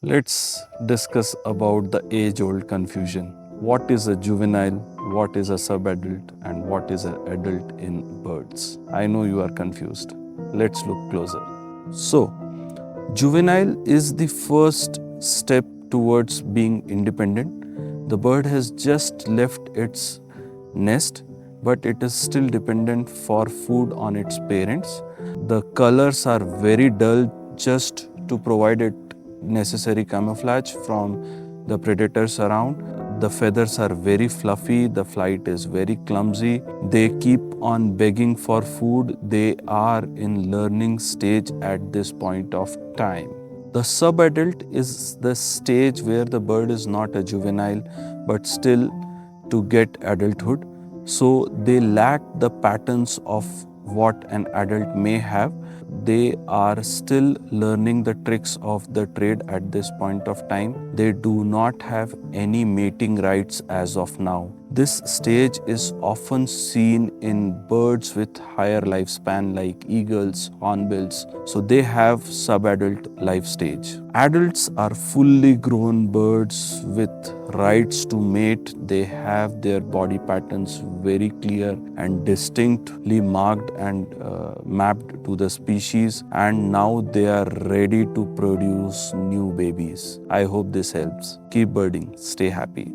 Let's discuss about the age-old confusion. What is a juvenile, what is a subadult, and what is an adult in birds? I know you are confused. Let's look closer. So, juvenile is the first step towards being independent. The bird has just left its nest, but it is still dependent for food on its parents. The colors are very dull just to provide it necessary camouflage from the predators around. The feathers are very fluffy, the flight is very clumsy. They keep on begging for food. They are in learning stage at this point of time. The subadult is the stage where the bird is not a juvenile but still to get adulthood. So they lack the patterns of what an adult may have. They are still learning the tricks of the trade at this point of time. They do not have any mating rights as of now. This stage is often seen in birds with higher lifespan like eagles, hornbills. So they have subadult life stage. Adults are fully grown birds with rights to mate. They have their body patterns very clear and distinctly marked and mapped to the species, and now they are ready to produce new babies. I hope this helps. Keep birding. Stay happy.